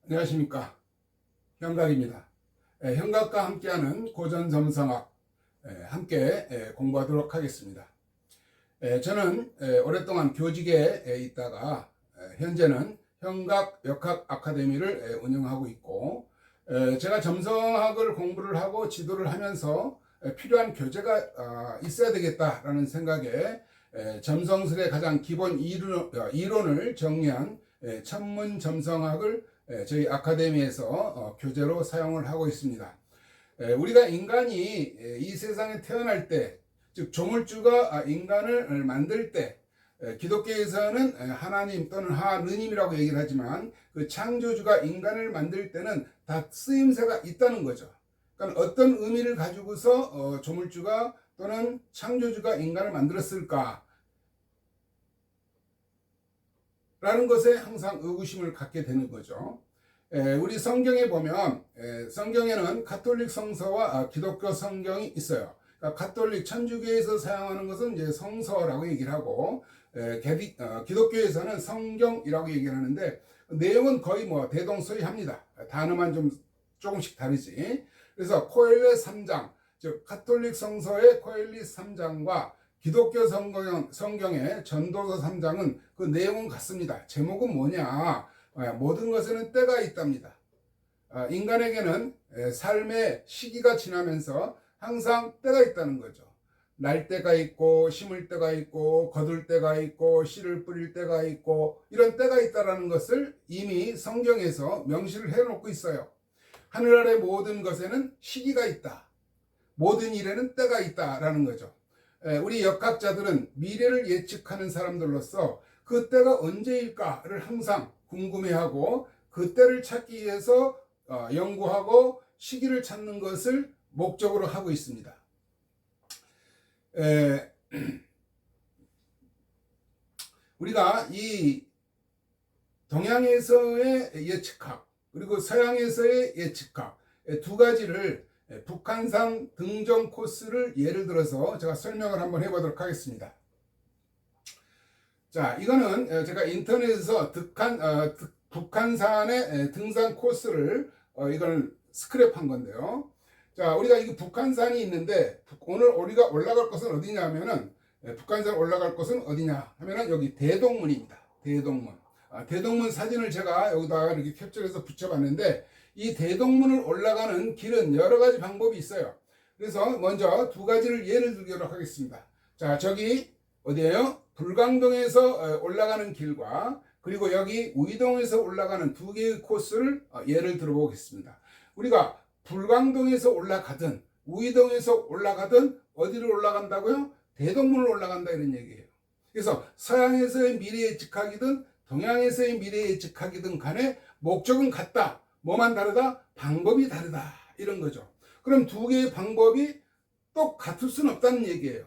안녕하십니까, 현각입니다. 현각과 함께하는 고전점성학 함께 공부하도록 하겠습니다. 저는 오랫동안 교직에 있다가 현재는 현각역학 아카데미를 운영하고 있고, 제가 점성학을 공부를 하고 지도를 하면서 필요한 교재가 있어야 되겠다라는 생각에 점성술의 가장 기본 이론을 정리한 천문 점성학을 저희 아카데미에서 교재로 사용을 하고 있습니다. 우리가 인간이 이 세상에 태어날 때, 즉 조물주가 인간을 만들 때, 기독교에서는 하나님 또는 하느님이라고 얘기를 하지만 그 창조주가 인간을 만들 때는 다 쓰임새가 있다는 거죠. 그러니까 어떤 의미를 가지고서 조물주가 또는 창조주가 인간을 만들었을까 라는 것에 항상 의구심을 갖게 되는 거죠. 우리 성경에 보면 성경에는 가톨릭 성서와 기독교 성경이 있어요. 그러니까 가톨릭 천주교에서 사용하는 것은 이제 성서라고 얘기를 하고, 기독교에서는 성경이라고 얘기를 하는데 내용은 거의 대동소이합니다. 단어만 좀 조금씩 다르지. 그래서 코엘렛 3장, 즉 가톨릭 성서의 코엘렛 3장과 기독교 성경의 전도서 3장은 그 내용은 같습니다. 제목은 뭐냐? 모든 것에는 때가 있답니다. 인간에게는 삶의 시기가 지나면서 항상 때가 있다는 거죠. 날 때가 있고, 심을 때가 있고, 거둘 때가 있고, 씨를 뿌릴 때가 있고, 이런 때가 있다는 것을 이미 성경에서 명시를 해놓고 있어요. 하늘 아래 모든 것에는 시기가 있다. 모든 일에는 때가 있다라는 거죠. 우리 역학자들은 미래를 예측하는 사람들로서 그 때가 언제일까를 항상 궁금해하고 그 때를 찾기 위해서 연구하고 시기를 찾는 것을 목적으로 하고 있습니다. 우리가 이 동양에서의 예측학 그리고 서양에서의 예측학 두 가지를 북한산 등정 코스를 예를 들어서 제가 설명을 한번 해보도록 하겠습니다. 자, 이거는 제가 인터넷에서 북한산의 등산 코스를 이걸 스크랩한 건데요. 자, 우리가 이 북한산이 있는데 오늘 우리가 올라갈 곳은 어디냐면은 북한산 올라갈 곳은 어디냐 하면은 여기 대동문입니다. 대동문. 대동문 사진을 제가 여기다가 이렇게 캡처해서 붙여봤는데 이 대동문을 올라가는 길은 여러 가지 방법이 있어요. 그래서 먼저 두 가지를 예를 들도록 하겠습니다. 자, 저기 어디예요? 불광동에서 올라가는 길과 그리고 여기 우이동에서 올라가는 두 개의 코스를 예를 들어보겠습니다. 우리가 불광동에서 올라가든 우이동에서 올라가든 어디를 올라간다고요? 대동문을 올라간다 이런 얘기예요. 그래서 서양에서의 미래 예측학이든 동양에서의 미래 예측학이든 간에 목적은 같다. 뭐만 다르다? 방법이 다르다. 이런 거죠. 그럼 두 개의 방법이 똑같을 수는 없다는 얘기예요.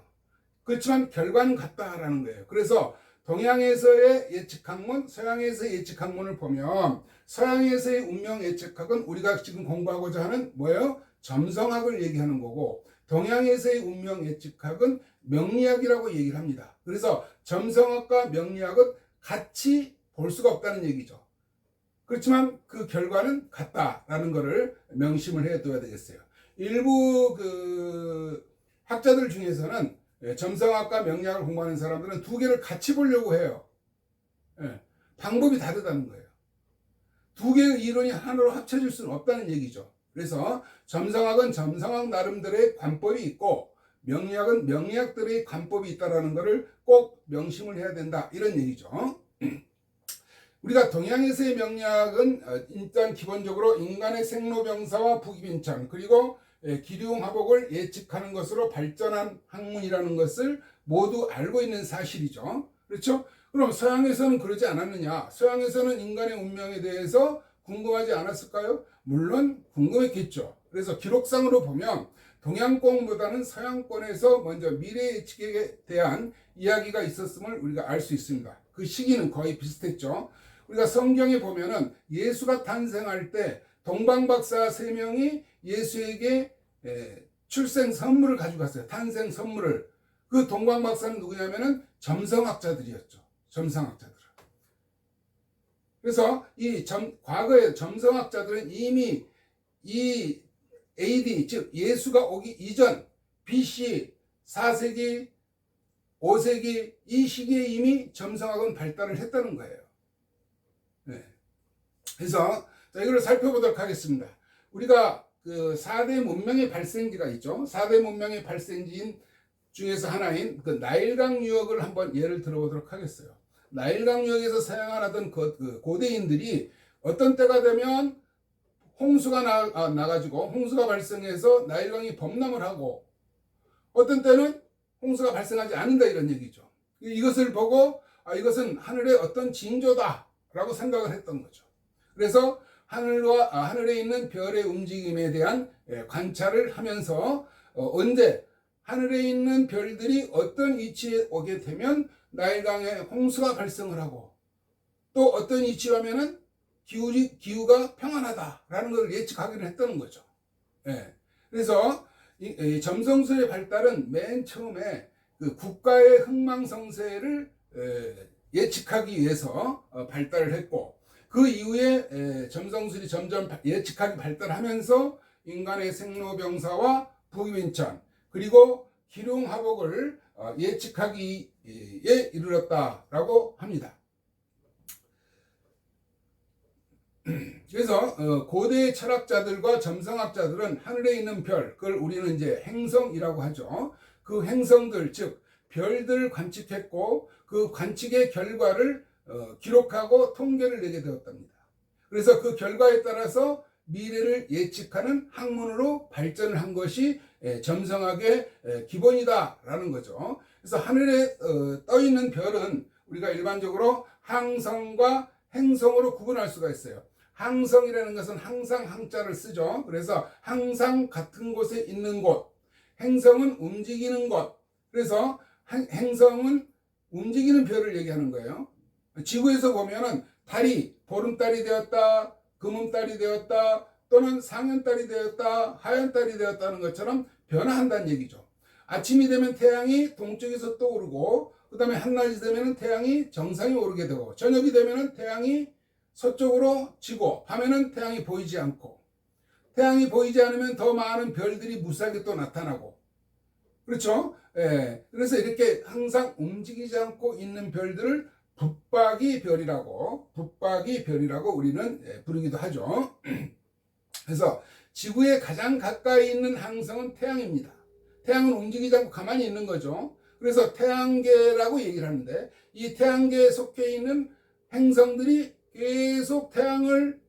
그렇지만 결과는 같다라는 거예요. 그래서 동양에서의 예측학문, 서양에서의 예측학문을 보면 서양에서의 운명 예측학은 우리가 지금 공부하고자 하는 뭐예요? 점성학을 얘기하는 거고, 동양에서의 운명 예측학은 명리학이라고 얘기를 합니다. 그래서 점성학과 명리학은 같이 볼 수가 없다는 얘기죠. 그렇지만 그 결과는 같다라는 것을 명심을 해둬야 되겠어요. 일부 학자들 중에서는 점성학과 명리학을 공부하는 사람들은 두 개를 같이 보려고 해요. 방법이 다르다는 거예요. 두 개의 이론이 하나로 합쳐질 수는 없다는 얘기죠. 그래서 점성학은 점성학 나름대로의 관법이 있고 명리학은 명리학들의 관법이 있다는 것을 꼭 명심을 해야 된다 이런 얘기죠. 우리가 동양에서의 명리학은 일단 기본적으로 인간의 생로병사와 부귀빈천 그리고 기륭화복을 예측하는 것으로 발전한 학문이라는 것을 모두 알고 있는 사실이죠. 그렇죠? 그럼 서양에서는 그러지 않았느냐? 서양에서는 인간의 운명에 대해서 궁금하지 않았을까요? 물론 궁금했겠죠. 그래서 기록상으로 보면 동양권보다는 서양권에서 먼저 미래 예측에 대한 이야기가 있었음을 우리가 알 수 있습니다. 그 시기는 거의 비슷했죠. 우리가 성경에 보면은 예수가 탄생할 때 동방박사 3명이 예수에게 출생 선물을 가지고 갔어요. 탄생 선물을. 그 동방박사는 누구냐면은 점성학자들이었죠. 점성학자들. 그래서 과거의 점성학자들은 이미 이 AD, 즉 예수가 오기 이전 BC 4세기, 5세기 이 시기에 이미 점성학은 발달을 했다는 거예요. 네. 그래서 자, 이걸 살펴보도록 하겠습니다. 우리가 그 4대 문명의 발생지가 있죠. 4대 문명의 발생지인 중에서 하나인 그 나일강 유역을 한번 예를 들어보도록 하겠어요. 나일강 유역에서 사용하던 그 고대인들이 어떤 때가 되면 홍수가 나가지고 홍수가 발생해서 나일강이 범람을 하고 어떤 때는 홍수가 발생하지 않는다 이런 얘기죠. 이것을 보고 이것은 하늘의 어떤 징조다라고 생각을 했던 거죠. 그래서 하늘에 있는 별의 움직임에 대한 관찰을 하면서 언제 하늘에 있는 별들이 어떤 위치에 오게 되면 나일강에 홍수가 발생을 하고 또 어떤 위치라면은 기후가 평안하다라는 걸 예측하기로 했다는 거죠. 예. 그래서 이 점성술의 발달은 맨 처음에 그 국가의 흥망성쇠를 예측하기 위해서 발달을 했고 그 이후에 점성술이 점점 예측하기 발달하면서 인간의 생로병사와 부귀민천 그리고 기륭하복을 예측하기에 이르렀다라고 합니다. 그래서 고대 철학자들과 점성학자들은 하늘에 있는 별, 그걸 우리는 이제 행성이라고 하죠. 그 행성들, 즉 별들을 관측했고 그 관측의 결과를 기록하고 통계를 내게 되었답니다. 그래서 그 결과에 따라서 미래를 예측하는 학문으로 발전을 한 것이 점성학의 기본이다라는 거죠. 그래서 하늘에 떠 있는 별은 우리가 일반적으로 항성과 행성으로 구분할 수가 있어요. 항성이라는 것은 항상 항자를 쓰죠. 그래서 항상 같은 곳에 있는 곳, 행성은 움직이는 곳. 그래서 행성은 움직이는 별을 얘기하는 거예요. 지구에서 보면은 달이 보름달이 되었다, 금음달이 되었다, 또는 상현달이 되었다, 하현달이 되었다는 것처럼 변화한다는 얘기죠. 아침이 되면 태양이 동쪽에서 떠오르고 그 다음에 한낮이 되면 태양이 정상에 오르게 되고 저녁이 되면 태양이 서쪽으로 지고 밤에는 태양이 보이지 않고 태양이 보이지 않으면 더 많은 별들이 무수하게 또 나타나고 그렇죠? 예. 그래서 이렇게 항상 움직이지 않고 있는 별들을 붙박이 별이라고 우리는 부르기도 하죠. 그래서 지구에 가장 가까이 있는 항성은 태양입니다. 태양은 움직이지 않고 가만히 있는 거죠. 그래서 태양계라고 얘기를 하는데 이 태양계에 속해 있는 행성들이 계속 태양을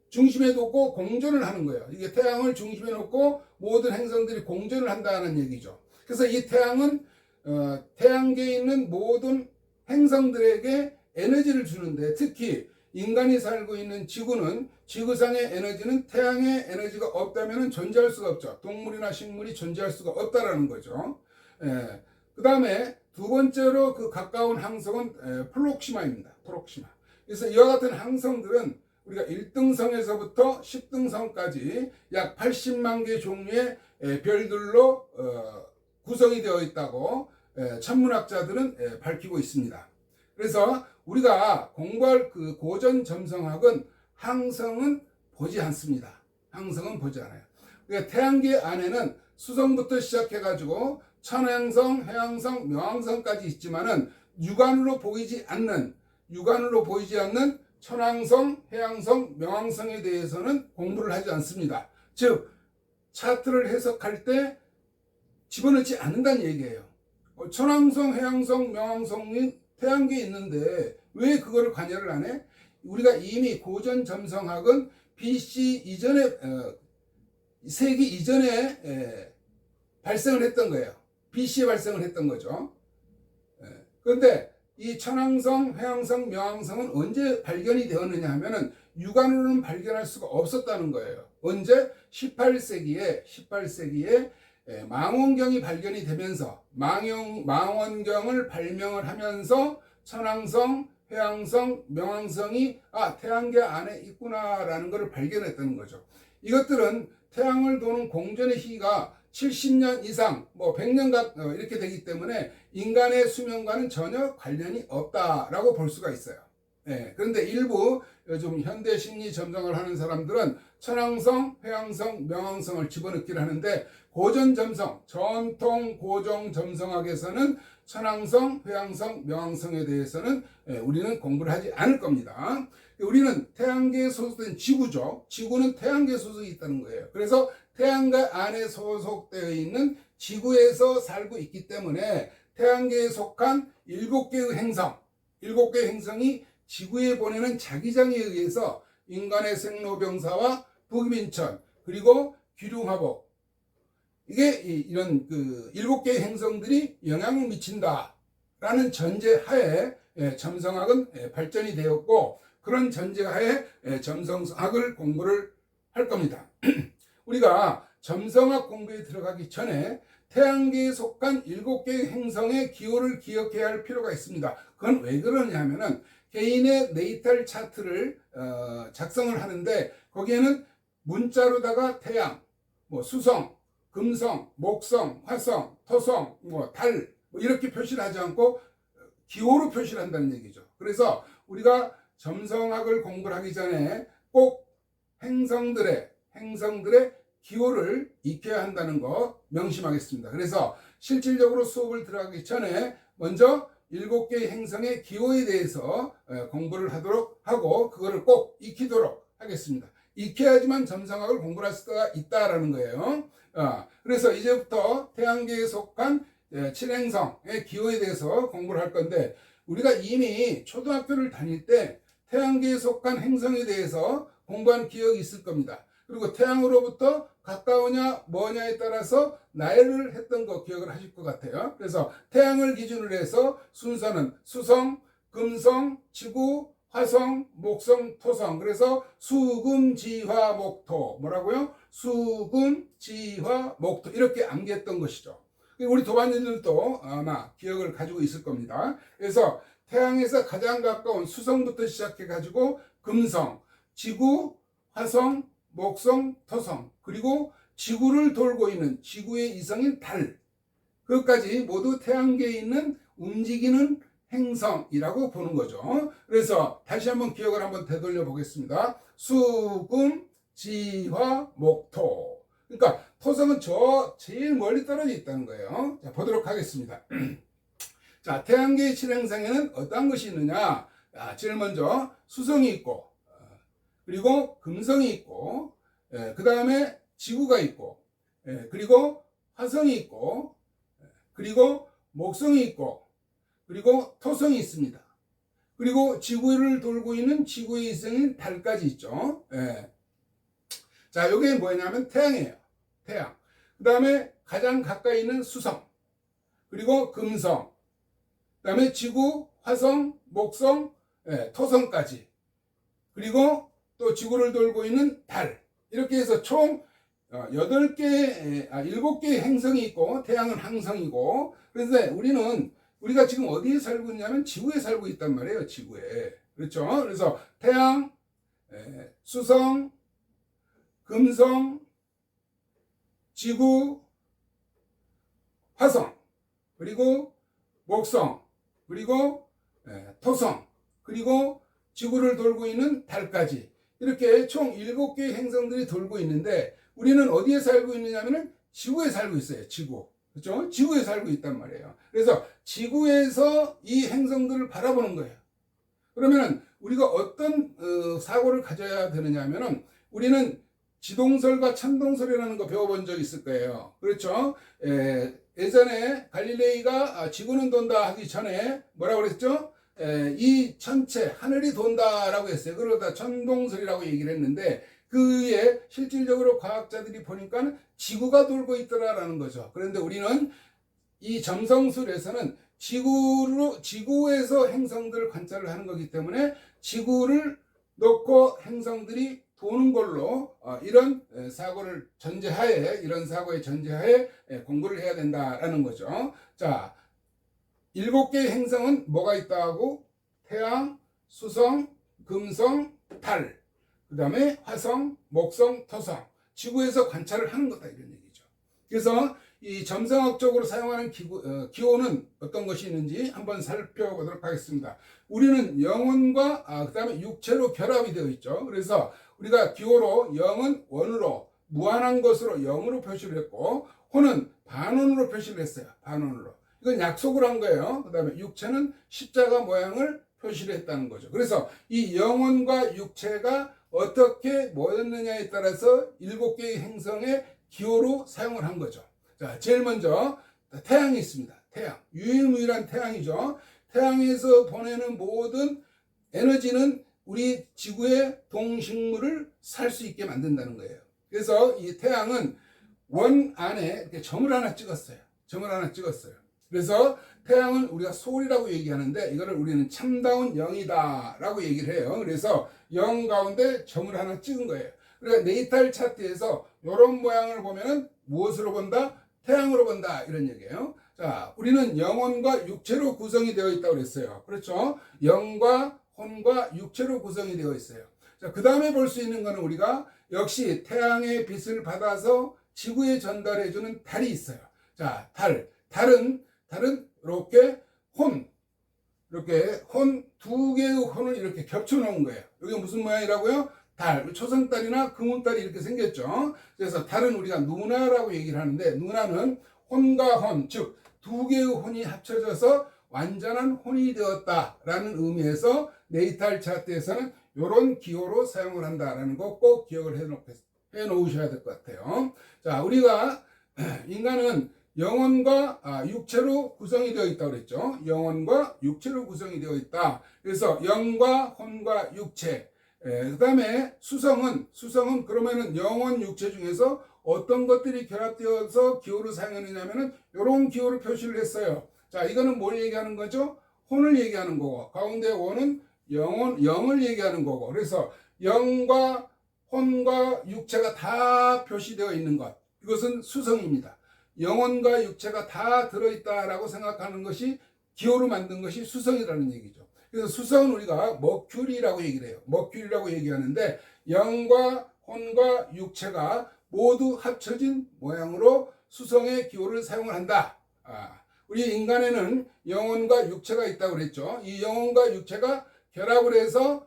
중심에 두고 공전을 하는 거예요. 이게 태양을 중심에 놓고 모든 행성들이 공전을 한다는 얘기죠. 그래서 이 태양은 태양계에 있는 모든 행성들에게 에너지를 주는데 특히 인간이 살고 있는 지구는 지구상의 에너지는 태양의 에너지가 없다면 존재할 수가 없죠. 동물이나 식물이 존재할 수가 없다라는 거죠. 그 다음에 두 번째로 그 가까운 항성은 프록시마입니다. 프록시마. 그래서 이와 같은 항성들은 우리가 1등성에서부터 10등성까지 약 80만 개 종류의 별들로 구성이 되어 있다고 천문학자들은 밝히고 있습니다. 그래서 우리가 공부할 그 고전 점성학은 항성은 보지 않습니다. 항성은 보지 않아요. 그러니까 태양계 안에는 수성부터 시작해가지고 천왕성, 해왕성, 명왕성까지 있지만은 육안으로 보이지 않는 천왕성, 해왕성, 명왕성에 대해서는 공부를 하지 않습니다. 즉 차트를 해석할 때 집어넣지 않는다는 얘기예요. 천왕성, 해왕성, 명왕성이 태양계에 있는데 왜 그거를 관여를 안 해? 우리가 이미 고전 점성학은 BC 이전에 세기 이전에 발생을 했던 거예요. BC에 발생을 했던 거죠. 그런데 이 천왕성, 해왕성, 명왕성은 언제 발견이 되었느냐 하면은 육안으로는 발견할 수가 없었다는 거예요. 언제? 18세기에 망원경이 발견이 되면서 망원경을 발명을 하면서 천왕성, 해왕성, 명왕성이 태양계 안에 있구나라는 것을 발견했다는 거죠. 이것들은 태양을 도는 공전의 시기가 70년 이상, 100년 이렇게 되기 때문에 인간의 수명과는 전혀 관련이 없다라고 볼 수가 있어요. 그런데 일부 요즘 현대 심리 점성을 하는 사람들은 천왕성, 회왕성, 명왕성을 집어넣기를 하는데 고전 점성, 전통 고정 점성학에서는 천왕성, 회왕성, 명왕성에 대해서는 우리는 공부를 하지 않을 겁니다. 우리는 태양계에 소속된 지구죠. 지구는 태양계에 소속이 있다는 거예요. 그래서 태양계 안에 소속되어 있는 지구에서 살고 있기 때문에 태양계에 속한 7개의 행성, 7개의 행성이 지구에 보내는 자기장에 의해서 인간의 생로병사와 북이민천 그리고 기륭화복 이게 이런 그 7개의 행성들이 영향을 미친다라는 전제하에 점성학은 발전이 되었고 그런 전제하에 점성학을 공부를 할 겁니다. 우리가 점성학 공부에 들어가기 전에 태양계에 속한 7개의 행성의 기호를 기억해야 할 필요가 있습니다. 그건 왜 그러냐면은 개인의 네이탈 차트를 작성을 하는데 거기에는 문자로다가 태양, 뭐 수성, 금성, 목성, 화성, 토성, 뭐 달 이렇게 표시를 하지 않고 기호로 표시를 한다는 얘기죠. 그래서 우리가 점성학을 공부를 하기 전에 꼭 행성들의 기호를 익혀야 한다는 거 명심하겠습니다. 그래서 실질적으로 수업을 들어가기 전에 먼저 7개의 행성의 기호에 대해서 공부를 하도록 하고 그거를 꼭 익히도록 하겠습니다. 익혀야지만 점성학을 공부할 수가 있다라는 거예요. 그래서 이제부터 태양계에 속한 7행성의 기호에 대해서 공부를 할 건데 우리가 이미 초등학교를 다닐 때 태양계에 속한 행성에 대해서 공부한 기억이 있을 겁니다. 그리고 태양으로부터 가까우냐 뭐냐에 따라서 나열을 했던 거 기억을 하실 것 같아요. 그래서 태양을 기준으로 해서 순서는 수성, 금성, 지구, 화성, 목성, 토성. 그래서 수금, 지화, 목토. 뭐라고요? 수금, 지화, 목토. 이렇게 암기했던 것이죠. 우리 도반님들도 아마 기억을 가지고 있을 겁니다. 그래서 태양에서 가장 가까운 수성부터 시작해 가지고 금성, 지구, 화성, 목성, 토성, 그리고 지구를 돌고 있는 지구의 이성인 달, 그것까지 모두 태양계에 있는 움직이는 행성이라고 보는 거죠. 그래서 다시 한번 기억을 한번 되돌려 보겠습니다. 수금, 지화, 목토. 그러니까 토성은 저 제일 멀리 떨어져 있다는 거예요. 자, 보도록 하겠습니다. 자, 태양계의 7행성에는 어떤 것이 있느냐? 제일 먼저 수성이 있고, 그리고 금성이 있고, 그 다음에 지구가 있고, 그리고 화성이 있고, 그리고 목성이 있고, 그리고 토성이 있습니다. 그리고 지구를 돌고 있는 지구의 이성인 달까지 있죠. 자, 이게 뭐냐면 태양이에요. 태양. 그 다음에 가장 가까이 있는 수성, 그리고 금성, 그 다음에 지구, 화성, 목성, 토성까지. 그리고 또 지구를 돌고 있는 달. 이렇게 해서 총 7개의 행성이 있고, 태양은 항성이고, 그래서 우리가 지금 어디에 살고 있냐면 지구에 살고 있단 말이에요. 지구에. 그렇죠? 그래서 태양, 수성, 금성, 지구, 화성, 그리고 목성, 그리고 토성, 그리고 지구를 돌고 있는 달까지 이렇게 총 7개의 행성들이 돌고 있는데 우리는 어디에 살고 있느냐면은 지구에 살고 있어요. 지구. 그렇죠? 지구에 살고 있단 말이에요. 그래서 지구에서 이 행성들을 바라보는 거예요. 그러면 우리가 어떤 사고를 가져야 되느냐 하면은 우리는 지동설과 천동설이라는 거 배워본 적 있을 거예요. 그렇죠? 예전에 갈릴레이가 지구는 돈다 하기 전에 뭐라고 그랬죠? 이 전체 하늘이 돈다라고 했어요. 그러다 천동설이라고 얘기를 했는데 그에 실질적으로 과학자들이 보니까 지구가 돌고 있더라라는 거죠. 그런데 우리는 이 점성술에서는 지구에서 행성들을 관찰을 하는 거기 때문에 지구를 놓고 행성들이 도는 걸로 이런 사고의 전제하에 공부를 해야 된다라는 거죠. 자, 7개의 행성은 뭐가 있다고? 태양, 수성, 금성, 달, 그 다음에 화성, 목성, 토성. 지구에서 관찰을 하는 거다 이런 얘기죠. 그래서 이 점성학적으로 사용하는 기호는 어떤 것이 있는지 한번 살펴보도록 하겠습니다. 우리는 영혼과 그 다음에 육체로 결합이 되어 있죠. 그래서 우리가 기호로 영은 원으로 무한한 것으로 0으로 표시를 했고, 혼은 반원으로 표시를 했어요. 반원으로. 이건 약속을 한 거예요. 그 다음에 육체는 십자가 모양을 표시를 했다는 거죠. 그래서 이 영혼과 육체가 어떻게 모였느냐에 따라서 7개의 행성의 기호로 사용을 한 거죠. 자, 제일 먼저 태양이 있습니다. 태양. 유일무이한 태양이죠. 태양에서 보내는 모든 에너지는 우리 지구의 동식물을 살 수 있게 만든다는 거예요. 그래서 이 태양은 원 안에 이렇게 점을 하나 찍었어요. 점을 하나 찍었어요. 그래서 태양은 우리가 소울이라고 얘기하는데 이거를 우리는 참다운 영이다 라고 얘기를 해요. 그래서 영 가운데 점을 하나 찍은 거예요. 그러니까 네이탈 차트에서 이런 모양을 보면은 무엇으로 본다? 태양으로 본다, 이런 얘기예요. 자, 우리는 영혼과 육체로 구성이 되어 있다고 그랬어요. 그렇죠? 영과 혼과 육체로 구성이 되어 있어요. 자, 그 다음에 볼 수 있는 거는 우리가 역시 태양의 빛을 받아서 지구에 전달해주는 달이 있어요. 자, 달은 이렇게 이렇게 두 개의 혼을 이렇게 겹쳐 놓은 거예요. 이게 무슨 모양이라고요? 달, 초승달이나 금운달이 이렇게 생겼죠. 그래서 달은 우리가 누나라고 얘기를 하는데, 누나는 혼과 혼, 즉 두 개의 혼이 합쳐져서 완전한 혼이 되었다라는 의미에서 네이탈 차트에서는 이런 기호로 사용을 한다라는 거 꼭 기억을 해 놓으셔야 될 것 같아요. 자, 우리가 인간은 영혼과 육체로 구성이 되어 있다고 그랬죠. 영혼과 육체로 구성이 되어 있다. 그래서 영과 혼과 육체. 그 다음에 수성은 그러면은 영혼, 육체 중에서 어떤 것들이 결합되어서 기호를 사용하느냐면은 이런 기호를 표시를 했어요. 자, 이거는 뭘 얘기하는 거죠? 혼을 얘기하는 거고, 가운데 원은 영을 얘기하는 거고, 그래서 영과 혼과 육체가 다 표시되어 있는 것, 이것은 수성입니다. 영혼과 육체가 다 들어있다라고 생각하는 것이 기호로 만든 것이 수성이라는 얘기죠. 그래서 수성은 우리가 머큐리라고 얘기를 해요. 머큐리라고 얘기하는데 영과 혼과 육체가 모두 합쳐진 모양으로 수성의 기호를 사용을 한다. 우리 인간에는 영혼과 육체가 있다고 그랬죠. 이 영혼과 육체가 결합을 해서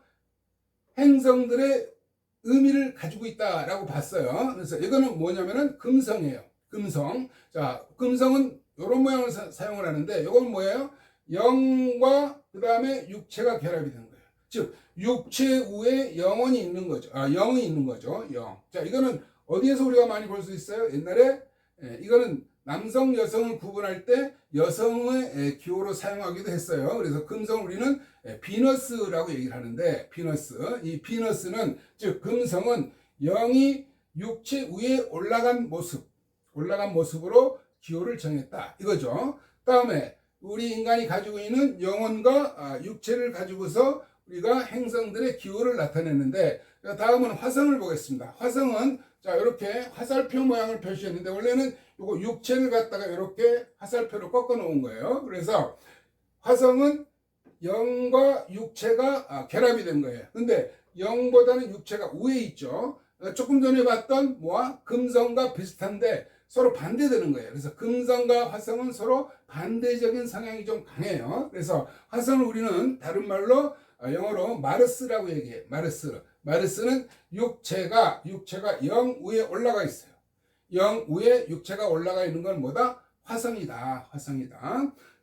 행성들의 의미를 가지고 있다라고 봤어요. 그래서 이거는 뭐냐면은 금성이에요. 금성. 자, 금성은 이런 모양을 사용을 하는데, 이건 뭐예요? 영과 그 다음에 육체가 결합이 된 거예요. 즉, 육체 위에 영혼이 있는 거죠. 영이 있는 거죠. 영. 자, 이거는 어디에서 우리가 많이 볼 수 있어요? 옛날에 이거는 남성, 여성을 구분할 때 여성의 기호로 사용하기도 했어요. 그래서 금성을 우리는 비너스라고 얘기를 하는데, 비너스. 이 비너스는, 즉, 금성은 영이 육체 위에 올라간 모습으로 기호를 정했다. 이거죠. 다음에 우리 인간이 가지고 있는 영혼과 육체를 가지고서 우리가 행성들의 기호를 나타내는데, 다음은 화성을 보겠습니다. 화성은 자, 이렇게 화살표 모양을 표시했는데, 원래는 요거 육체를 갖다가 이렇게 화살표로 꺾어 놓은 거예요. 그래서 화성은 영과 육체가 결합이 된 거예요. 근데 영보다는 육체가 위에 있죠. 조금 전에 봤던 금성과 비슷한데 서로 반대되는 거예요. 그래서 금성과 화성은 서로 반대적인 성향이 좀 강해요. 그래서 화성을 우리는 다른 말로 영어로 마르스라고 얘기해요. 마르스는 육체가 영 위에 올라가 있어요. 영 위에 육체가 올라가 있는 건 뭐다? 화성이다.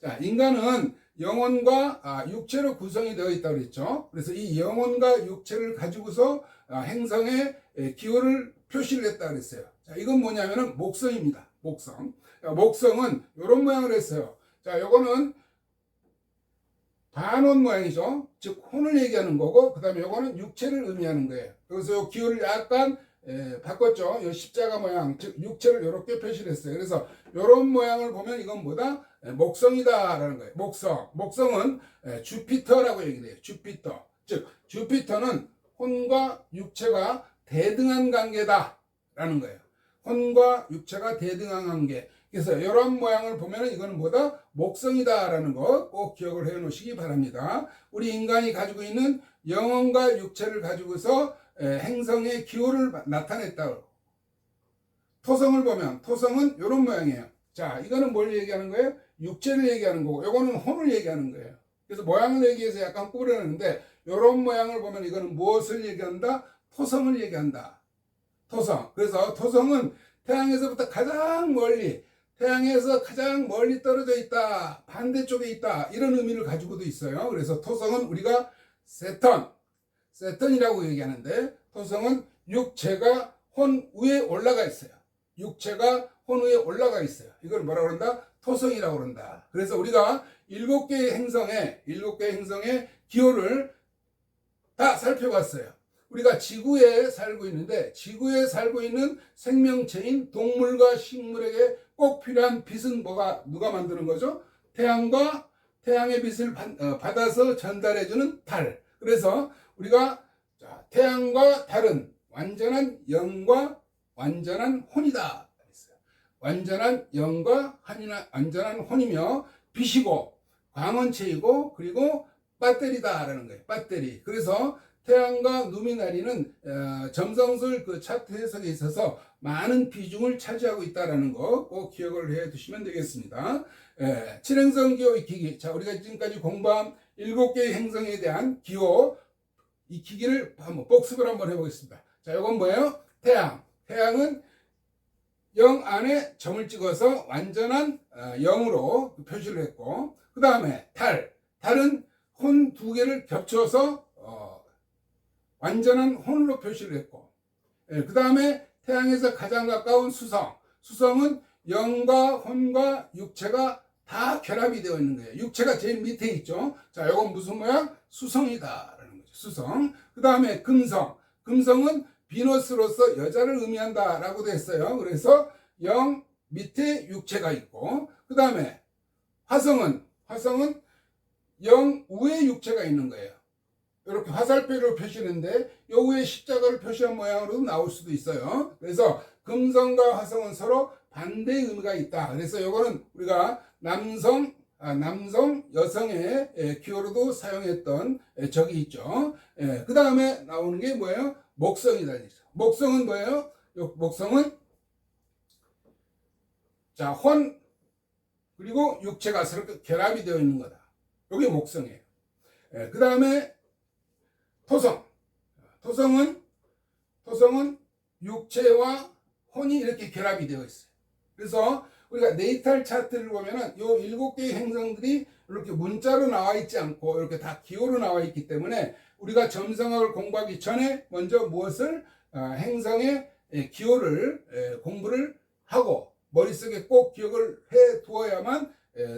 자, 인간은 영혼과 육체로 구성이 되어 있다고 그랬죠. 그래서 이 영혼과 육체를 가지고서 행성의 기호를 표시를 했다고 그랬어요. 자, 이건 뭐냐면은 목성입니다. 목성. 자, 목성은 이런 모양을 했어요. 자, 요거는 반원 모양이죠. 즉, 혼을 얘기하는 거고, 그 다음에 요거는 육체를 의미하는 거예요. 그래서 요 기호를 약간 바꿨죠. 요 십자가 모양, 즉, 육체를 이렇게 표시를 했어요. 그래서 요런 모양을 보면 이건 뭐다? 목성이다라는 거예요. 목성은 주피터라고 얘기를 해요. 주피터. 즉, 주피터는 혼과 육체가 대등한 관계다라는 거예요. 혼과 육체가 대등한 관계. 그래서 이런 모양을 보면 이거는 뭐다? 목성이다라는 거 꼭 기억을 해 놓으시기 바랍니다. 우리 인간이 가지고 있는 영혼과 육체를 가지고서 행성의 기호를 나타냈다. 토성을 보면 토성은 이런 모양이에요. 자, 이거는 뭘 얘기하는 거예요? 육체를 얘기하는 거고, 요거는 혼을 얘기하는 거예요. 그래서 모양을 얘기해서 약간 구부려놨는데, 요런 모양을 보면 이거는 무엇을 얘기한다? 토성을 얘기한다. 토성. 그래서 토성은 태양에서부터 가장 멀리, 태양에서 가장 멀리 떨어져 있다. 반대쪽에 있다. 이런 의미를 가지고도 있어요. 그래서 토성은 우리가 세턴이라고 얘기하는데, 토성은 육체가 혼 위에 올라가 있어요. 육체가 혼 위에 올라가 있어요. 이걸 뭐라 그런다? 토성이라고 그런다. 그래서 우리가 7개의 행성의 기호를 다 살펴봤어요. 우리가 지구에 살고 있는데, 지구에 살고 있는 생명체인 동물과 식물에게 꼭 필요한 빛은 누가 만드는 거죠? 태양의 빛을 받아서 전달해주는 달. 그래서 우리가 태양과 달은 완전한 영과 완전한 혼이다. 완전한 영과 완전한 혼이며 빛이고 광원체이고 그리고 배터리다라는 거예요. 배터리. 그래서 태양과 누미나리는 점성술 그 차트 해석에 있어서 많은 비중을 차지하고 있다는 거 꼭 기억을 해 두시면 되겠습니다. 칠행성 기호 익히기. 자, 우리가 지금까지 공부한 7개의 행성에 대한 기호 익히기를 한번 복습을 한번 해보겠습니다. 자, 이건 뭐예요? 태양은 0 안에 점을 찍어서 완전한 0으로 표시를 했고, 그 다음에 달은 혼 2개를 겹쳐서 완전한 혼으로 표시를 했고, 그 다음에 태양에서 가장 가까운 수성은 영과 혼과 육체가 다 결합이 되어 있는 거예요. 육체가 제일 밑에 있죠. 자, 이건 무슨 모양? 수성이다라는 거죠. 수성. 그 다음에 금성은 비너스로서 여자를 의미한다라고도 했어요. 그래서 영 밑에 육체가 있고, 그 다음에 화성은 영 위에 육체가 있는 거예요. 이렇게 화살표로 표시했는데 요 위에 십자가를 표시한 모양으로도 나올 수도 있어요. 그래서 금성과 화성은 서로 반대의 의미가 있다. 그래서 요거는 우리가 남성 여성의 기호로도 사용했던 적이 있죠. 그 다음에 나오는 게 뭐예요? 목성이다. 목성은 뭐예요? 목성은 자, 혼 그리고 육체가 서로 결합이 되어 있는 거다. 이게 목성이에요. 그 다음에 토성은 육체와 혼이 이렇게 결합이 되어 있어요. 그래서 우리가 네이탈 차트를 보면은 요 7개의 행성들이 이렇게 문자로 나와 있지 않고 이렇게 다 기호로 나와 있기 때문에 우리가 점성학을 공부하기 전에 먼저 무엇을 행성의 기호를 공부를 하고 머릿속에 꼭 기억을 해 두어야만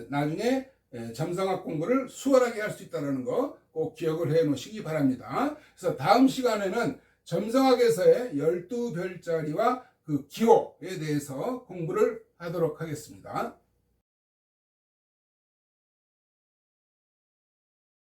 나중에 점성학 공부를 수월하게 할 수 있다는 거 꼭 기억을 해 놓으시기 바랍니다. 그래서 다음 시간에는 점성학에서의 12별자리와 그 기호에 대해서 공부를 하도록 하겠습니다.